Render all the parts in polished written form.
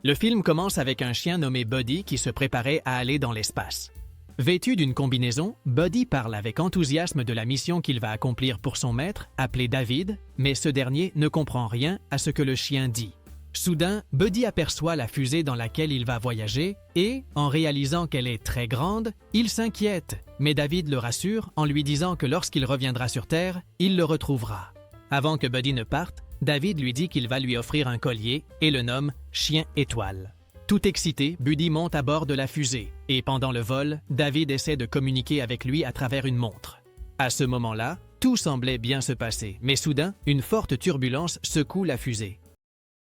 Le film commence avec un chien nommé Buddy qui se préparait à aller dans l'espace. Vêtu d'une combinaison, Buddy parle avec enthousiasme de la mission qu'il va accomplir pour son maître, appelé David, mais ce dernier ne comprend rien à ce que le chien dit. Soudain, Buddy aperçoit la fusée dans laquelle il va voyager et, en réalisant qu'elle est très grande, il s'inquiète, mais David le rassure en lui disant que lorsqu'il reviendra sur Terre, il le retrouvera. Avant que Buddy ne parte, David lui dit qu'il va lui offrir un collier et le nomme « Chien étoile ». Tout excité, Buddy monte à bord de la fusée et pendant le vol, David essaie de communiquer avec lui à travers une montre. À ce moment-là, tout semblait bien se passer, mais soudain, une forte turbulence secoue la fusée.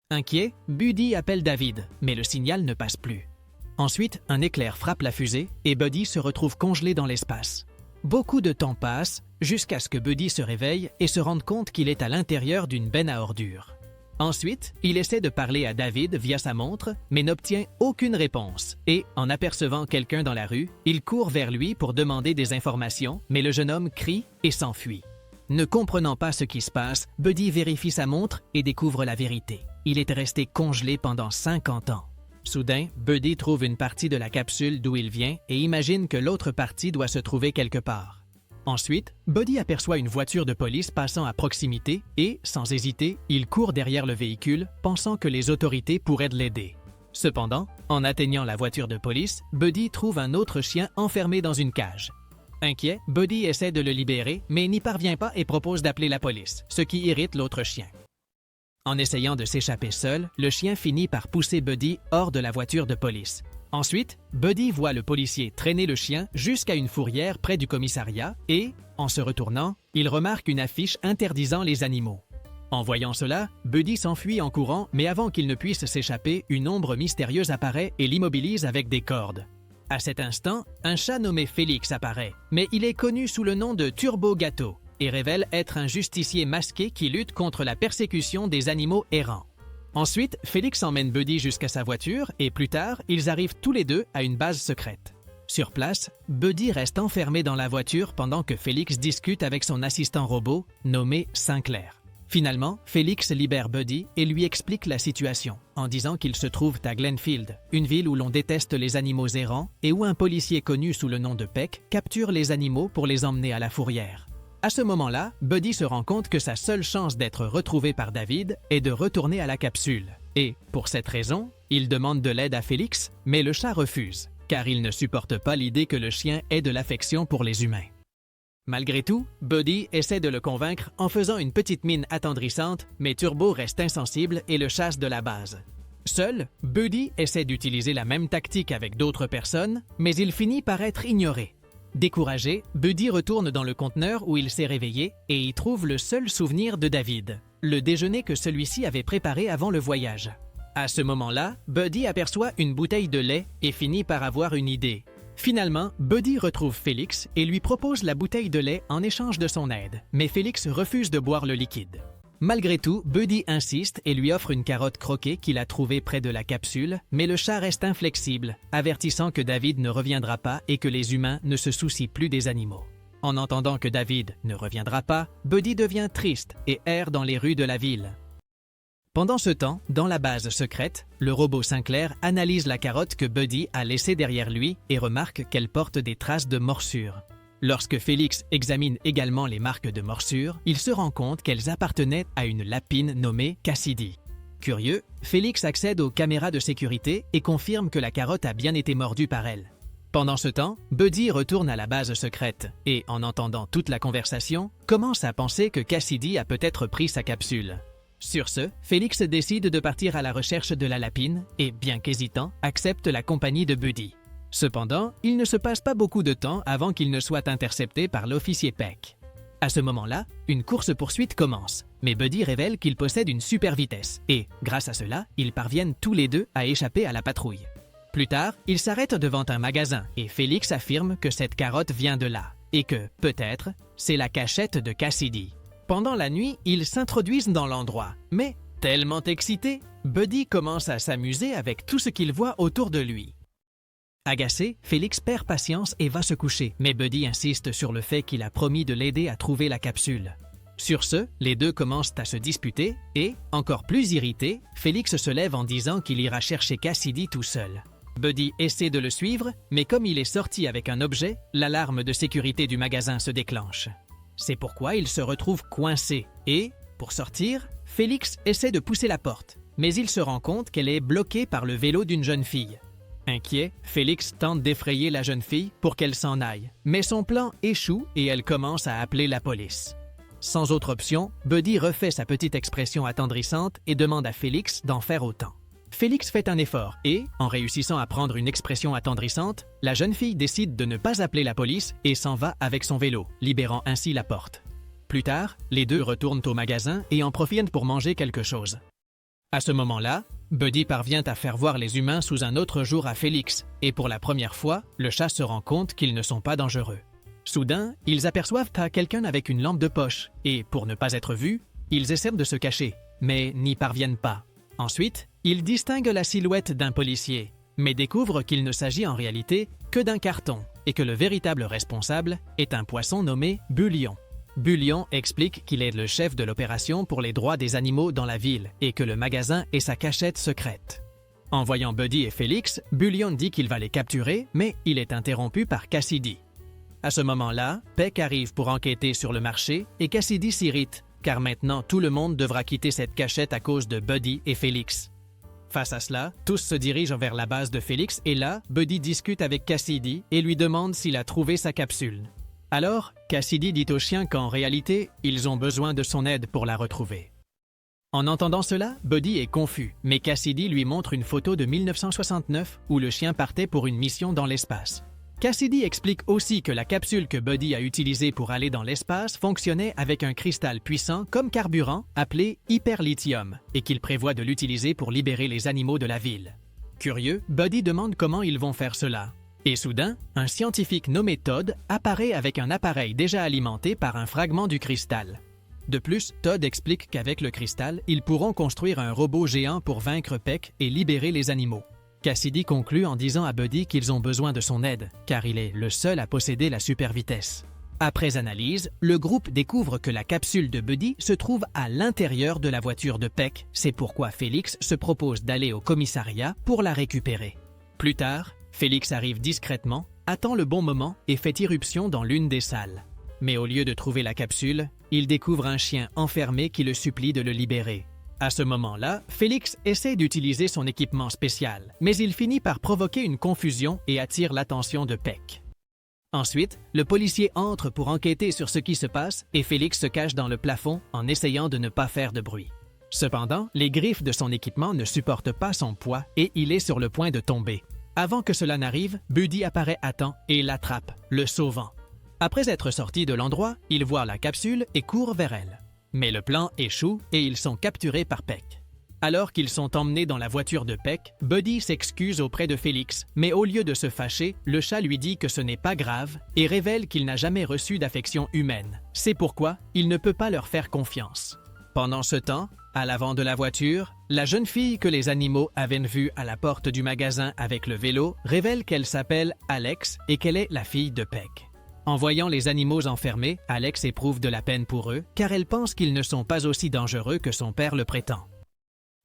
Inquiet, Buddy appelle David, mais le signal ne passe plus. Ensuite, un éclair frappe la fusée et Buddy se retrouve congelé dans l'espace. Beaucoup de temps passe jusqu'à ce que Buddy se réveille et se rende compte qu'il est à l'intérieur d'une benne à ordures. Ensuite, il essaie de parler à David via sa montre, mais n'obtient aucune réponse et, en apercevant quelqu'un dans la rue, il court vers lui pour demander des informations, mais le jeune homme crie et s'enfuit. Ne comprenant pas ce qui se passe, Buddy vérifie sa montre et découvre la vérité. Il est resté congelé pendant 50 ans. Soudain, Buddy trouve une partie de la capsule d'où il vient et imagine que l'autre partie doit se trouver quelque part. Ensuite, Buddy aperçoit une voiture de police passant à proximité et, sans hésiter, il court derrière le véhicule, pensant que les autorités pourraient l'aider. Cependant, en atteignant la voiture de police, Buddy trouve un autre chien enfermé dans une cage. Inquiet, Buddy essaie de le libérer, mais n'y parvient pas et propose d'appeler la police, ce qui irrite l'autre chien. En essayant de s'échapper seul, le chien finit par pousser Buddy hors de la voiture de police. Ensuite, Buddy voit le policier traîner le chien jusqu'à une fourrière près du commissariat et, en se retournant, il remarque une affiche interdisant les animaux. En voyant cela, Buddy s'enfuit en courant, mais avant qu'il ne puisse s'échapper, une ombre mystérieuse apparaît et l'immobilise avec des cordes. À cet instant, un chat nommé Félix apparaît, mais il est connu sous le nom de Turbo Gâteau et révèle être un justicier masqué qui lutte contre la persécution des animaux errants. Ensuite, Félix emmène Buddy jusqu'à sa voiture et plus tard, ils arrivent tous les deux à une base secrète. Sur place, Buddy reste enfermé dans la voiture pendant que Félix discute avec son assistant robot nommé Sinclair. Finalement, Félix libère Buddy et lui explique la situation en disant qu'ils se trouvent à Glenfield, une ville où l'on déteste les animaux errants et où un policier connu sous le nom de Peck capture les animaux pour les emmener à la fourrière. À ce moment-là, Buddy se rend compte que sa seule chance d'être retrouvé par David est de retourner à la capsule. Et, pour cette raison, il demande de l'aide à Félix, mais le chat refuse, car il ne supporte pas l'idée que le chien ait de l'affection pour les humains. Malgré tout, Buddy essaie de le convaincre en faisant une petite mine attendrissante, mais Turbo reste insensible et le chasse de la base. Seul, Buddy essaie d'utiliser la même tactique avec d'autres personnes, mais il finit par être ignoré. Découragé, Buddy retourne dans le conteneur où il s'est réveillé et y trouve le seul souvenir de David, le déjeuner que celui-ci avait préparé avant le voyage. À ce moment-là, Buddy aperçoit une bouteille de lait et finit par avoir une idée. Finalement, Buddy retrouve Félix et lui propose la bouteille de lait en échange de son aide, mais Félix refuse de boire le liquide. Malgré tout, Buddy insiste et lui offre une carotte croquée qu'il a trouvée près de la capsule, mais le chat reste inflexible, avertissant que David ne reviendra pas et que les humains ne se soucient plus des animaux. En entendant que David ne reviendra pas, Buddy devient triste et erre dans les rues de la ville. Pendant ce temps, dans la base secrète, le robot Sinclair analyse la carotte que Buddy a laissée derrière lui et remarque qu'elle porte des traces de morsure. Lorsque Félix examine également les marques de morsure, il se rend compte qu'elles appartenaient à une lapine nommée Cassidy. Curieux, Félix accède aux caméras de sécurité et confirme que la carotte a bien été mordue par elle. Pendant ce temps, Buddy retourne à la base secrète et, en entendant toute la conversation, commence à penser que Cassidy a peut-être pris sa capsule. Sur ce, Félix décide de partir à la recherche de la lapine et, bien qu'hésitant, accepte la compagnie de Buddy. Cependant, il ne se passe pas beaucoup de temps avant qu'il ne soit intercepté par l'officier Peck. À ce moment-là, une course-poursuite commence, mais Buddy révèle qu'il possède une super vitesse et, grâce à cela, ils parviennent tous les deux à échapper à la patrouille. Plus tard, ils s'arrêtent devant un magasin et Félix affirme que cette carotte vient de là et que, peut-être, c'est la cachette de Cassidy. Pendant la nuit, ils s'introduisent dans l'endroit, mais, tellement excité, Buddy commence à s'amuser avec tout ce qu'il voit autour de lui. Agacé, Félix perd patience et va se coucher, mais Buddy insiste sur le fait qu'il a promis de l'aider à trouver la capsule. Sur ce, les deux commencent à se disputer et, encore plus irrité, Félix se lève en disant qu'il ira chercher Cassidy tout seul. Buddy essaie de le suivre, mais comme il est sorti avec un objet, l'alarme de sécurité du magasin se déclenche. C'est pourquoi il se retrouve coincé et, pour sortir, Félix essaie de pousser la porte, mais il se rend compte qu'elle est bloquée par le vélo d'une jeune fille. Inquiet, Félix tente d'effrayer la jeune fille pour qu'elle s'en aille, mais son plan échoue et elle commence à appeler la police. Sans autre option, Buddy refait sa petite expression attendrissante et demande à Félix d'en faire autant. Félix fait un effort et, en réussissant à prendre une expression attendrissante, la jeune fille décide de ne pas appeler la police et s'en va avec son vélo, libérant ainsi la porte. Plus tard, les deux retournent au magasin et en profitent pour manger quelque chose. À ce moment-là, Buddy parvient à faire voir les humains sous un autre jour à Félix et pour la première fois, le chat se rend compte qu'ils ne sont pas dangereux. Soudain, ils aperçoivent quelqu'un avec une lampe de poche et, pour ne pas être vus, ils essaient de se cacher, mais n'y parviennent pas. Ensuite, ils distinguent la silhouette d'un policier, mais découvrent qu'il ne s'agit en réalité que d'un carton et que le véritable responsable est un poisson nommé Bullion. Bullion explique qu'il est le chef de l'opération pour les droits des animaux dans la ville et que le magasin est sa cachette secrète. En voyant Buddy et Félix, Bullion dit qu'il va les capturer, mais il est interrompu par Cassidy. À ce moment-là, Peck arrive pour enquêter sur le marché et Cassidy s'irrite, car maintenant tout le monde devra quitter cette cachette à cause de Buddy et Félix. Face à cela, tous se dirigent vers la base de Félix et là, Buddy discute avec Cassidy et lui demande s'il a trouvé sa capsule. Alors, Cassidy dit aux chiens qu'en réalité, ils ont besoin de son aide pour la retrouver. En entendant cela, Buddy est confus, mais Cassidy lui montre une photo de 1969 où le chien partait pour une mission dans l'espace. Cassidy explique aussi que la capsule que Buddy a utilisée pour aller dans l'espace fonctionnait avec un cristal puissant comme carburant appelé hyperlithium et qu'il prévoit de l'utiliser pour libérer les animaux de la ville. Curieux, Buddy demande comment ils vont faire cela. Et soudain, un scientifique nommé Todd apparaît avec un appareil déjà alimenté par un fragment du cristal. De plus, Todd explique qu'avec le cristal, ils pourront construire un robot géant pour vaincre Peck et libérer les animaux. Cassidy conclut en disant à Buddy qu'ils ont besoin de son aide, car il est le seul à posséder la super vitesse. Après analyse, le groupe découvre que la capsule de Buddy se trouve à l'intérieur de la voiture de Peck. C'est pourquoi Félix se propose d'aller au commissariat pour la récupérer. Plus tard, Félix arrive discrètement, attend le bon moment et fait irruption dans l'une des salles. Mais au lieu de trouver la capsule, il découvre un chien enfermé qui le supplie de le libérer. À ce moment-là, Félix essaie d'utiliser son équipement spécial, mais il finit par provoquer une confusion et attire l'attention de Peck. Ensuite, le policier entre pour enquêter sur ce qui se passe et Félix se cache dans le plafond en essayant de ne pas faire de bruit. Cependant, les griffes de son équipement ne supportent pas son poids et il est sur le point de tomber. Avant que cela n'arrive, Buddy apparaît à temps et l'attrape, le sauvant. Après être sorti de l'endroit, il voit la capsule et court vers elle. Mais le plan échoue et ils sont capturés par Peck. Alors qu'ils sont emmenés dans la voiture de Peck, Buddy s'excuse auprès de Félix, mais au lieu de se fâcher, le chat lui dit que ce n'est pas grave et révèle qu'il n'a jamais reçu d'affection humaine. C'est pourquoi il ne peut pas leur faire confiance. Pendant ce temps, à l'avant de la voiture, la jeune fille que les animaux avaient vue à la porte du magasin avec le vélo révèle qu'elle s'appelle Alex et qu'elle est la fille de Peck. En voyant les animaux enfermés, Alex éprouve de la peine pour eux car elle pense qu'ils ne sont pas aussi dangereux que son père le prétend.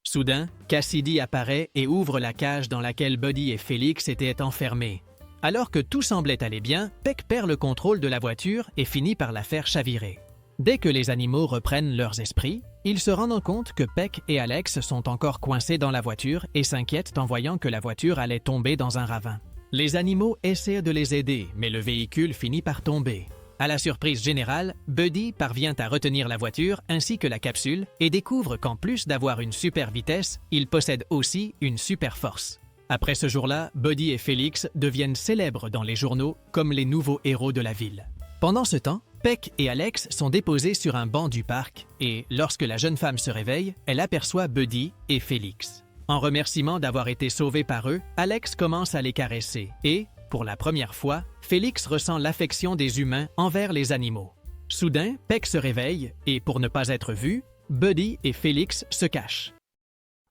Soudain, Cassidy apparaît et ouvre la cage dans laquelle Buddy et Félix étaient enfermés. Alors que tout semblait aller bien, Peck perd le contrôle de la voiture et finit par la faire chavirer. Dès que les animaux reprennent leurs esprits, ils se rendent compte que Peck et Alex sont encore coincés dans la voiture et s'inquiètent en voyant que la voiture allait tomber dans un ravin. Les animaux essaient de les aider, mais le véhicule finit par tomber. À la surprise générale, Buddy parvient à retenir la voiture ainsi que la capsule et découvre qu'en plus d'avoir une super vitesse, il possède aussi une super force. Après ce jour-là, Buddy et Félix deviennent célèbres dans les journaux comme les nouveaux héros de la ville. Pendant ce temps, Peck et Alex sont déposés sur un banc du parc et, lorsque la jeune femme se réveille, elle aperçoit Buddy et Félix. En remerciement d'avoir été sauvés par eux, Alex commence à les caresser et, pour la première fois, Félix ressent l'affection des humains envers les animaux. Soudain, Peck se réveille et, pour ne pas être vu, Buddy et Félix se cachent.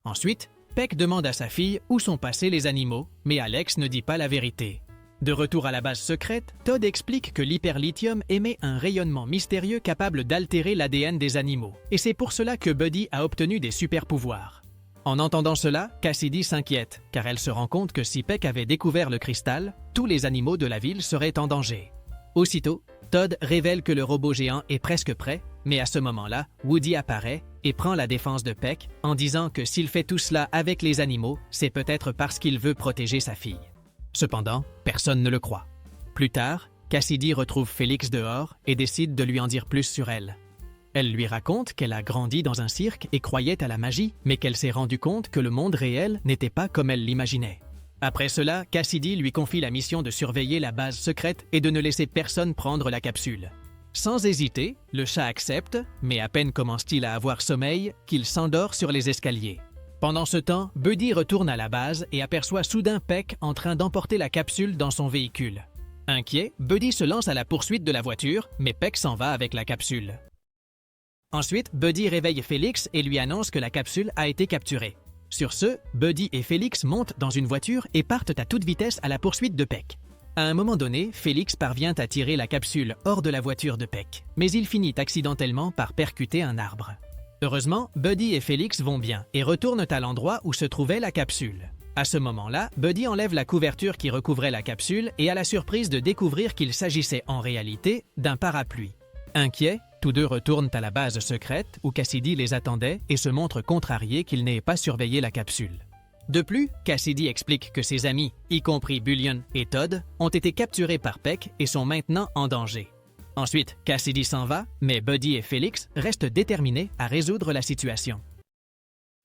Ensuite, Peck demande à sa fille où sont passés les animaux, mais Alex ne dit pas la vérité. De retour à la base secrète, Todd explique que l'hyperlithium émet un rayonnement mystérieux capable d'altérer l'ADN des animaux, et c'est pour cela que Buddy a obtenu des super-pouvoirs. En entendant cela, Cassidy s'inquiète, car elle se rend compte que si Peck avait découvert le cristal, tous les animaux de la ville seraient en danger. Aussitôt, Todd révèle que le robot géant est presque prêt, mais à ce moment-là, Woody apparaît et prend la défense de Peck en disant que s'il fait tout cela avec les animaux, c'est peut-être parce qu'il veut protéger sa fille. Cependant, personne ne le croit. Plus tard, Cassidy retrouve Félix dehors et décide de lui en dire plus sur elle. Elle lui raconte qu'elle a grandi dans un cirque et croyait à la magie, mais qu'elle s'est rendue compte que le monde réel n'était pas comme elle l'imaginait. Après cela, Cassidy lui confie la mission de surveiller la base secrète et de ne laisser personne prendre la capsule. Sans hésiter, le chat accepte, mais à peine commence-t-il à avoir sommeil qu'il s'endort sur les escaliers. Pendant ce temps, Buddy retourne à la base et aperçoit soudain Peck en train d'emporter la capsule dans son véhicule. Inquiet, Buddy se lance à la poursuite de la voiture, mais Peck s'en va avec la capsule. Ensuite, Buddy réveille Félix et lui annonce que la capsule a été capturée. Sur ce, Buddy et Félix montent dans une voiture et partent à toute vitesse à la poursuite de Peck. À un moment donné, Félix parvient à tirer la capsule hors de la voiture de Peck, mais il finit accidentellement par percuter un arbre. Heureusement, Buddy et Félix vont bien et retournent à l'endroit où se trouvait la capsule. À ce moment-là, Buddy enlève la couverture qui recouvrait la capsule et a la surprise de découvrir qu'il s'agissait en réalité d'un parapluie. Inquiets, tous deux retournent à la base secrète où Cassidy les attendait et se montre contrarié qu'il n'ait pas surveillé la capsule. De plus, Cassidy explique que ses amis, y compris Bullion et Todd, ont été capturés par Peck et sont maintenant en danger. Ensuite, Cassidy s'en va, mais Buddy et Félix restent déterminés à résoudre la situation.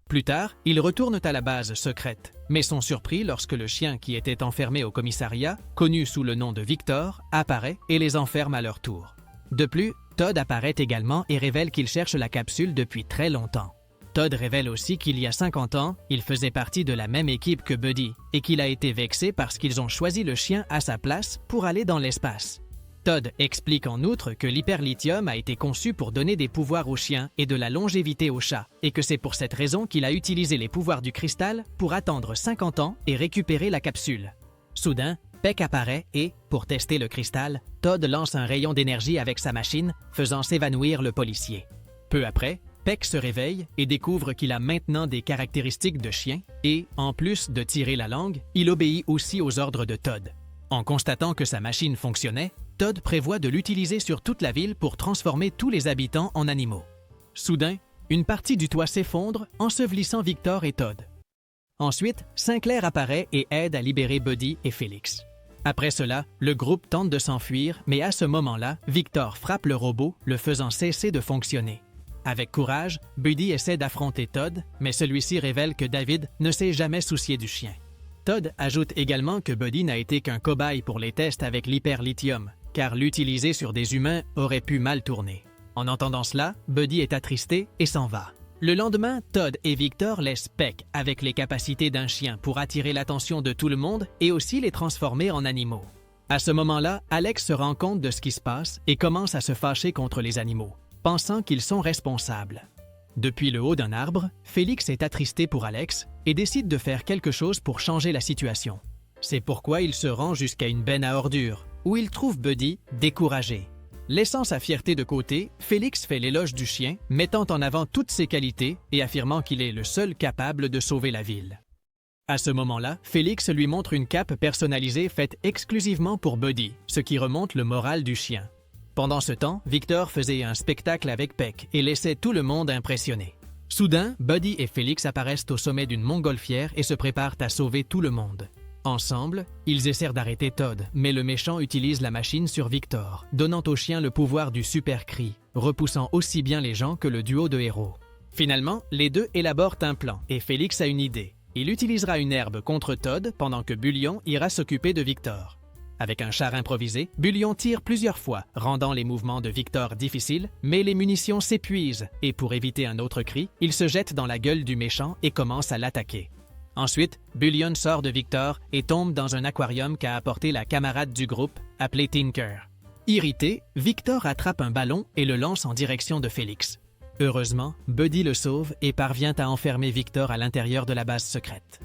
Plus tard, ils retournent à la base secrète, mais sont surpris lorsque le chien qui était enfermé au commissariat, connu sous le nom de Victor, apparaît et les enferme à leur tour. De plus, Todd apparaît également et révèle qu'il cherche la capsule depuis très longtemps. Todd révèle aussi qu'il y a 50 ans, il faisait partie de la même équipe que Buddy et qu'il a été vexé parce qu'ils ont choisi le chien à sa place pour aller dans l'espace. Todd explique en outre que l'hyperlithium a été conçu pour donner des pouvoirs aux chiens et de la longévité aux chats, et que c'est pour cette raison qu'il a utilisé les pouvoirs du cristal pour attendre 50 ans et récupérer la capsule. Soudain, Peck apparaît et, pour tester le cristal, Todd lance un rayon d'énergie avec sa machine, faisant s'évanouir le policier. Peu après, Peck se réveille et découvre qu'il a maintenant des caractéristiques de chien et, en plus de tirer la langue, il obéit aussi aux ordres de Todd. En constatant que sa machine fonctionnait, Todd prévoit de l'utiliser sur toute la ville pour transformer tous les habitants en animaux. Soudain, une partie du toit s'effondre, ensevelissant Victor et Todd. Ensuite, Sinclair apparaît et aide à libérer Buddy et Félix. Après cela, le groupe tente de s'enfuir, mais à ce moment-là, Victor frappe le robot, le faisant cesser de fonctionner. Avec courage, Buddy essaie d'affronter Todd, mais celui-ci révèle que David ne s'est jamais soucié du chien. Todd ajoute également que Buddy n'a été qu'un cobaye pour les tests avec l'hyperlithium, car l'utiliser sur des humains aurait pu mal tourner. En entendant cela, Buddy est attristé et s'en va. Le lendemain, Todd et Victor laissent Peck avec les capacités d'un chien pour attirer l'attention de tout le monde et aussi les transformer en animaux. À ce moment-là, Alex se rend compte de ce qui se passe et commence à se fâcher contre les animaux, pensant qu'ils sont responsables. Depuis le haut d'un arbre, Félix est attristé pour Alex et décide de faire quelque chose pour changer la situation. C'est pourquoi il se rend jusqu'à une benne à ordures, où il trouve Buddy découragé. Laissant sa fierté de côté, Félix fait l'éloge du chien, mettant en avant toutes ses qualités et affirmant qu'il est le seul capable de sauver la ville. À ce moment-là, Félix lui montre une cape personnalisée faite exclusivement pour Buddy, ce qui remonte le moral du chien. Pendant ce temps, Victor faisait un spectacle avec Peck et laissait tout le monde impressionné. Soudain, Buddy et Félix apparaissent au sommet d'une montgolfière et se préparent à sauver tout le monde. Ensemble, ils essaient d'arrêter Todd, mais le méchant utilise la machine sur Victor, donnant au chien le pouvoir du super cri, repoussant aussi bien les gens que le duo de héros. Finalement, les deux élaborent un plan et Félix a une idée. Il utilisera une herbe contre Todd pendant que Bullion ira s'occuper de Victor. Avec un char improvisé, Bullion tire plusieurs fois, rendant les mouvements de Victor difficiles, mais les munitions s'épuisent et pour éviter un autre cri, il se jette dans la gueule du méchant et commence à l'attaquer. Ensuite, Bullion sort de Victor et tombe dans un aquarium qu'a apporté la camarade du groupe, appelée Tinker. Irrité, Victor attrape un ballon et le lance en direction de Félix. Heureusement, Buddy le sauve et parvient à enfermer Victor à l'intérieur de la base secrète.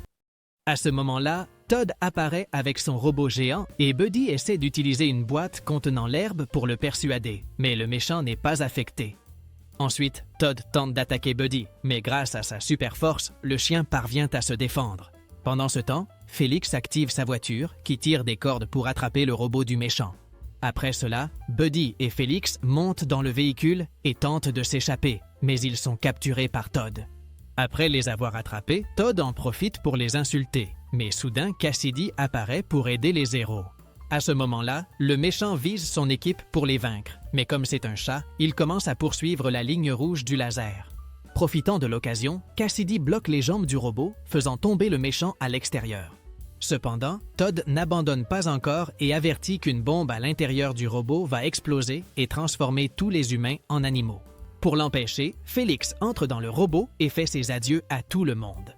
À ce moment-là, Todd apparaît avec son robot géant et Buddy essaie d'utiliser une boîte contenant l'herbe pour le persuader, mais le méchant n'est pas affecté. Ensuite, Todd tente d'attaquer Buddy, mais grâce à sa super force, le chien parvient à se défendre. Pendant ce temps, Félix active sa voiture qui tire des cordes pour attraper le robot du méchant. Après cela, Buddy et Félix montent dans le véhicule et tentent de s'échapper, mais ils sont capturés par Todd. Après les avoir attrapés, Todd en profite pour les insulter, mais soudain Cassidy apparaît pour aider les héros. À ce moment-là, le méchant vise son équipe pour les vaincre, mais comme c'est un chat, il commence à poursuivre la ligne rouge du laser. Profitant de l'occasion, Cassidy bloque les jambes du robot, faisant tomber le méchant à l'extérieur. Cependant, Todd n'abandonne pas encore et avertit qu'une bombe à l'intérieur du robot va exploser et transformer tous les humains en animaux. Pour l'empêcher, Félix entre dans le robot et fait ses adieux à tout le monde.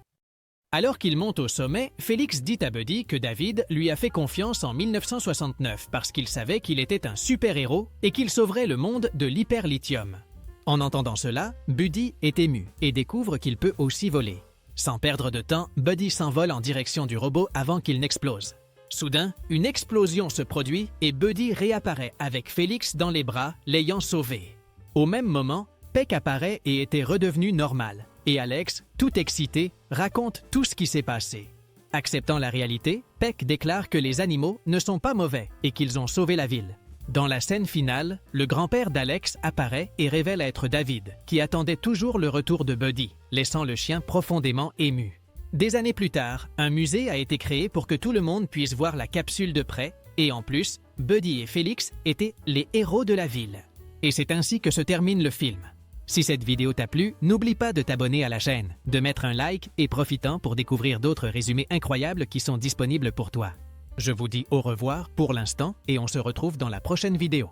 Alors qu'il monte au sommet, Félix dit à Buddy que David lui a fait confiance en 1969 parce qu'il savait qu'il était un super-héros et qu'il sauverait le monde de l'hyperlithium. En entendant cela, Buddy est ému et découvre qu'il peut aussi voler. Sans perdre de temps, Buddy s'envole en direction du robot avant qu'il n'explose. Soudain, une explosion se produit et Buddy réapparaît avec Félix dans les bras, l'ayant sauvé. Au même moment, Peck apparaît et était redevenu normal, et Alex, tout excité, raconte tout ce qui s'est passé. Acceptant la réalité, Peck déclare que les animaux ne sont pas mauvais et qu'ils ont sauvé la ville. Dans la scène finale, le grand-père d'Alex apparaît et révèle être David, qui attendait toujours le retour de Buddy, laissant le chien profondément ému. Des années plus tard, un musée a été créé pour que tout le monde puisse voir la capsule de près, et en plus, Buddy et Félix étaient les héros de la ville. Et c'est ainsi que se termine le film. Si cette vidéo t'a plu, n'oublie pas de t'abonner à la chaîne, de mettre un like et profitant pour découvrir d'autres résumés incroyables qui sont disponibles pour toi. Je vous dis au revoir pour l'instant et on se retrouve dans la prochaine vidéo.